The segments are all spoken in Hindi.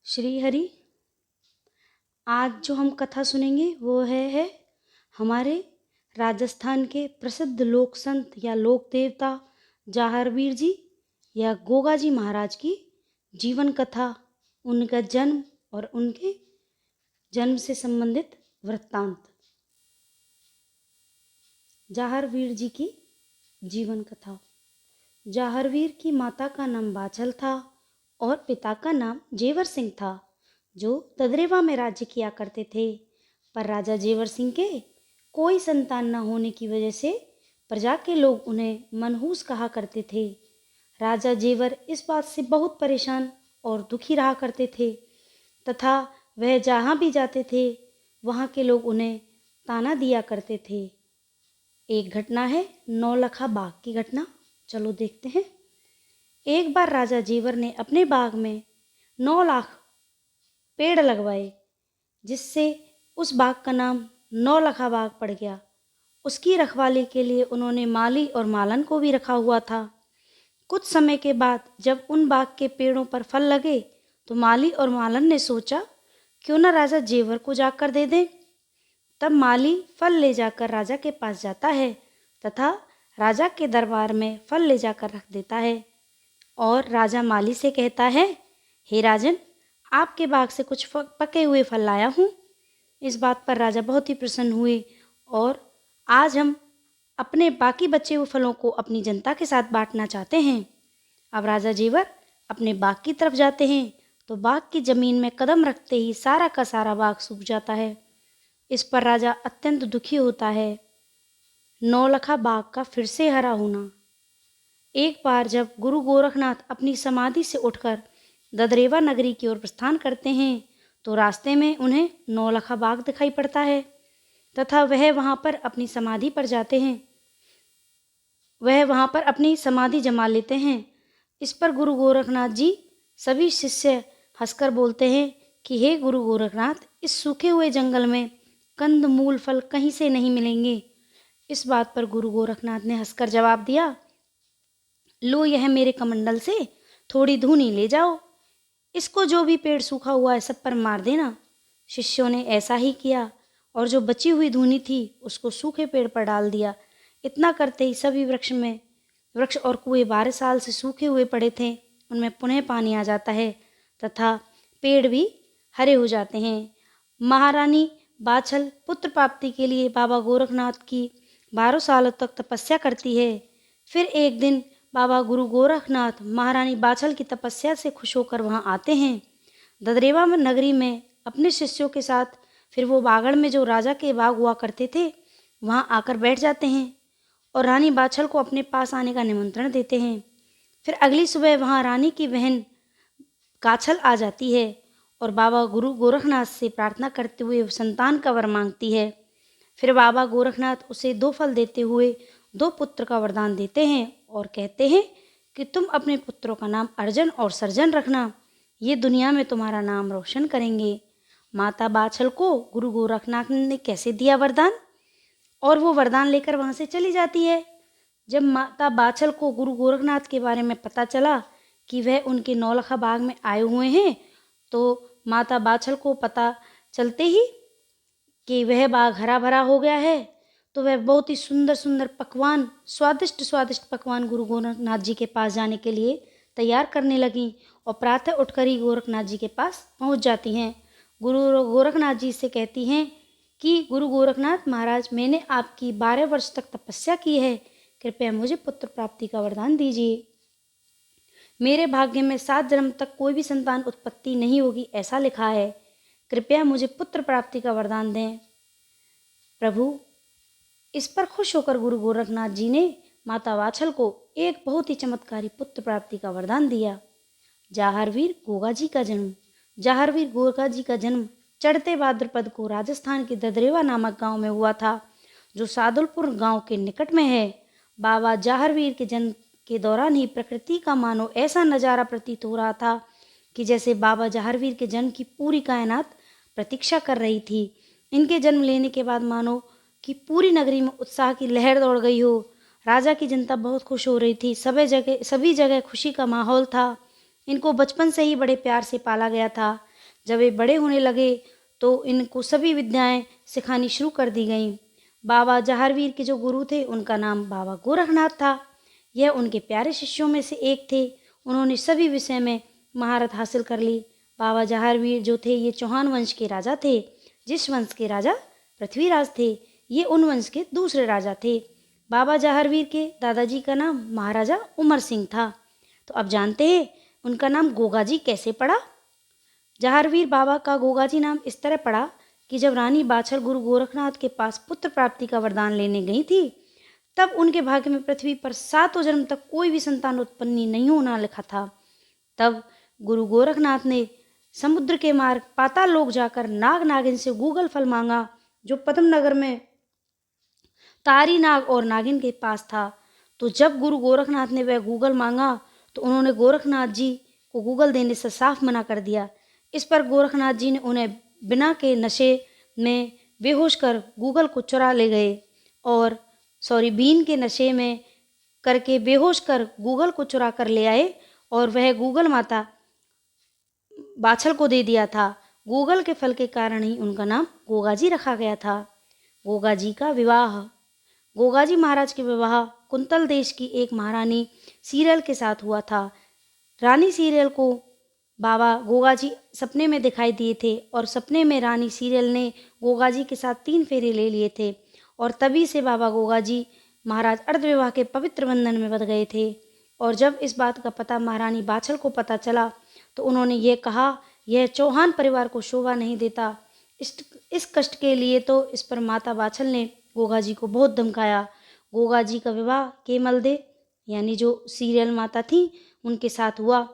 श्री हरि। आज जो हम कथा सुनेंगे वो है हमारे राजस्थान के प्रसिद्ध लोक संत या लोक देवता जाहरवीर जी या गोगा जी महाराज की जीवन कथा, उनका जन्म और उनके जन्म से संबंधित वृत्तांत। जाहरवीर जी की जीवन कथा। जाहरवीर की माता का नाम बाछल था और पिता का नाम जेवर सिंह था, जो ददरेवा में राज्य किया करते थे। पर राजा जेवर सिंह के कोई संतान न होने की वजह से प्रजा के लोग उन्हें मनहूस कहा करते थे। राजा जेवर इस बात से बहुत परेशान और दुखी रहा करते थे तथा वह जहाँ भी जाते थे वहाँ के लोग उन्हें ताना दिया करते थे। एक घटना है नौलखा बाग की घटना, चलो देखते हैं। एक बार राजा जेवर ने अपने बाग में 9 लाख पेड़ लगवाए, जिससे उस बाग का नाम नौलखा बाग पड़ गया। उसकी रखवाली के लिए उन्होंने माली और मालन को भी रखा हुआ था। कुछ समय के बाद जब उन बाग के पेड़ों पर फल लगे तो माली और मालन ने सोचा क्यों न राजा जेवर को जाकर दे दें। तब माली फल ले जाकर राजा के पास जाता है तथा राजा के दरबार में फल ले जाकर रख देता है और राजा माली से कहता है, हे राजन, आपके बाग से कुछ पके हुए फल लाया हूँ। इस बात पर राजा बहुत ही प्रसन्न हुए और आज हम अपने बाकी बचे हुए फलों को अपनी जनता के साथ बांटना चाहते हैं। अब राजा जेवर अपने बाग की तरफ जाते हैं तो बाग की जमीन में कदम रखते ही सारा का सारा बाग सूख जाता है। इस पर राजा अत्यंत दुखी होता है। नौलखा बाग का फिर से हरा होना। एक बार जब गुरु गोरखनाथ अपनी समाधि से उठकर ददरेवा नगरी की ओर प्रस्थान करते हैं तो रास्ते में उन्हें नौलखा बाग दिखाई पड़ता है तथा वह वहां पर अपनी समाधि पर जाते हैं। वह वहां पर अपनी समाधि जमा लेते हैं। इस पर गुरु गोरखनाथ जी सभी शिष्य हंसकर बोलते हैं कि हे गुरु गोरखनाथ, इस सूखे हुए जंगल में कंद मूल फल कहीं से नहीं मिलेंगे। इस बात पर गुरु गोरखनाथ ने हंसकर जवाब दिया, लो, यह मेरे कमंडल से थोड़ी धूनी ले जाओ, इसको जो भी पेड़ सूखा हुआ है सब पर मार देना। शिष्यों ने ऐसा ही किया और जो बची हुई धूनी थी उसको सूखे पेड़ पर डाल दिया। इतना करते ही सभी वृक्ष और कुएं 12 साल से सूखे हुए पड़े थे, उनमें पुनः पानी आ जाता है तथा पेड़ भी हरे हो जाते हैं। महारानी बाछल पुत्र प्राप्ति के लिए बाबा गोरखनाथ की 12 सालों तक तपस्या करती है। फिर एक दिन बाबा गुरु गोरखनाथ महारानी बाछल की तपस्या से खुश होकर वहां आते हैं। ददरेवा में नगरी में अपने शिष्यों के साथ फिर वो बागड़ में जो राजा के बाग हुआ करते थे वहां आकर बैठ जाते हैं और रानी बाछल को अपने पास आने का निमंत्रण देते हैं। फिर अगली सुबह वहां रानी की बहन काछल आ जाती है और बाबा गुरु गोरखनाथ से प्रार्थना करते हुए संतान का वर मांगती है। फिर बाबा गोरखनाथ उसे 2 फल देते हुए 2 पुत्र का वरदान देते हैं और कहते हैं कि तुम अपने पुत्रों का नाम अर्जन और सर्जन रखना, ये दुनिया में तुम्हारा नाम रोशन करेंगे। माता बाछल को गुरु गोरखनाथ ने कैसे दिया वरदान और वो वरदान लेकर वहां से चली जाती है। जब माता बाछल को गुरु गोरखनाथ के बारे में पता चला कि वह उनके नौलखा बाग में आए हुए हैं तो माता बाछल को पता चलते ही कि वह बाग हरा भरा हो गया है तो वह बहुत ही सुंदर सुंदर पकवान, स्वादिष्ट पकवान गुरु गोरखनाथ जी के पास जाने के लिए तैयार करने लगी और प्रातः उठकर ही गोरखनाथ जी के पास पहुंच जाती हैं। गुरु गोरखनाथ जी से कहती हैं कि गुरु गोरखनाथ महाराज, मैंने आपकी 12 वर्ष तक तपस्या की है, कृपया मुझे पुत्र प्राप्ति का वरदान दीजिए। मेरे भाग्य में 7 जन्म तक कोई भी संतान उत्पत्ति नहीं होगी ऐसा लिखा है, कृपया मुझे पुत्र प्राप्ति का वरदान दें प्रभु। इस पर खुश होकर गुरु गोरखनाथ जी ने माता बाछल को एक बहुत ही चमत्कारी पुत्र प्राप्ति का वरदान दिया। जाहरवीर गोगा जी का जन्म। जाहरवीर गोगा जी का जन्म चढ़ते भाद्रपद को राजस्थान के ददरेवा नामक गांव में हुआ था, जो सादुलपुर गांव के निकट में है। बाबा जाहरवीर के जन्म के दौरान ही प्रकृति का मानो ऐसा नजारा प्रतीत हो रहा था कि जैसे बाबा जाहरवीर के जन्म की पूरी कायनात प्रतीक्षा कर रही थी। इनके जन्म लेने के बाद मानो कि पूरी नगरी में उत्साह की लहर दौड़ गई हो। राजा की जनता बहुत खुश हो रही थी, सभी जगह खुशी का माहौल था। इनको बचपन से ही बड़े प्यार से पाला गया था। जब वे बड़े होने लगे तो इनको सभी विद्याएं सिखानी शुरू कर दी गईं। बाबा जहारवीर के जो गुरु थे उनका नाम बाबा गोरखनाथ था। यह उनके प्यारे शिष्यों में से एक थे। उन्होंने सभी विषय में महारत हासिल कर ली। बाबा जहारवीर जो थे ये चौहान वंश के राजा थे, जिस वंश के राजा पृथ्वीराज थे। ये उन वंश के दूसरे राजा थे। बाबा जहारवीर के दादाजी का नाम महाराजा उमर सिंह था। तो अब जानते हैं उनका नाम गोगाजी कैसे पड़ा। जहारवीर बाबा का गोगाजी नाम इस तरह पड़ा कि जब रानी बाछल गुरु गोरखनाथ के पास पुत्र प्राप्ति का वरदान लेने गई थी, तब उनके भाग्य में पृथ्वी पर 7 जन्म तक कोई भी संतान उत्पन्न नहीं होना लिखा था। तब गुरु गोरखनाथ ने समुद्र के मार्ग पाताल लोक जाकर नाग नागिन से गूगल फल मांगा, जो पद्म नगर में तारी नाग और नागिन के पास था। तो जब गुरु गोरखनाथ ने वह गूगल मांगा तो उन्होंने गोरखनाथ जी को गूगल देने से साफ मना कर दिया। इस पर गोरखनाथ जी ने उन्हें बिना के नशे में बेहोश कर गूगल को चुरा ले गए और बीन के नशे में करके बेहोश कर गूगल को चुरा कर ले आए और वह गूगल माता बाछल को दे दिया था। गूगल के फल के कारण ही उनका नाम गोगाजी रखा गया था। गोगाजी का विवाह। गोगाजी महाराज के विवाह कुंतल देश की एक महारानी सीरियल के साथ हुआ था। रानी सीरियल को बाबा गोगाजी सपने में दिखाई दिए थे और सपने में रानी सीरियल ने गोगाजी के साथ 3 फेरे ले लिए थे और तभी से बाबा गोगाजी महाराज अर्धविवाह के पवित्र बंधन में बंध गए थे। और जब इस बात का पता महारानी बाछल को पता चला तो उन्होंने ये कहा, यह चौहान परिवार को शोभा नहीं देता। इस कष्ट के लिए तो इस पर माता बाछल ने गोगाजी को बहुत धमकाया। गोगाजी का विवाह केमल दे यानी जो सीरियल माता थी उनके साथ हुआ।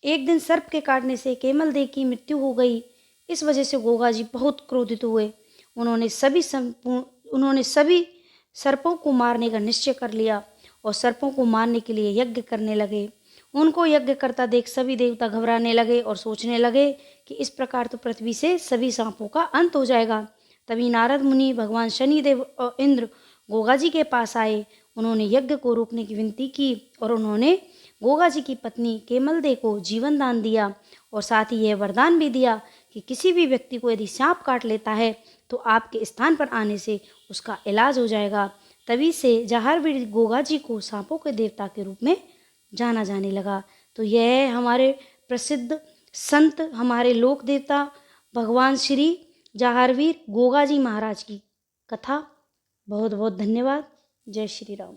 एक दिन सर्प के काटने से केमल दे की मृत्यु हो गई। इस वजह से गोगाजी बहुत क्रोधित हुए। उन्होंने सभी सर्पों को मारने का निश्चय कर लिया और सर्पों को मारने के लिए यज्ञ करने लगे। उनको यज्ञ करता देख सभी देवता घबराने लगे और सोचने लगे कि इस प्रकार तो पृथ्वी से सभी सांपों का अंत हो जाएगा। तभी नारद मुनि, भगवान शनिदेव और इंद्र गोगाजी के पास आए। उन्होंने यज्ञ को रोकने की विनती की और उन्होंने गोगाजी की पत्नी केमलदे को जीवन दान दिया और साथ ही यह वरदान भी दिया कि किसी भी व्यक्ति को यदि सांप काट लेता है तो आपके स्थान पर आने से उसका इलाज हो जाएगा। तभी से जहारवीर गोगाजी को सांपों के देवता के रूप में जाना जाने लगा। तो यह है हमारे प्रसिद्ध संत, हमारे लोक देवता भगवान श्री जहारवीर गोगाजी महाराज की कथा। बहुत बहुत धन्यवाद। जय श्री राम।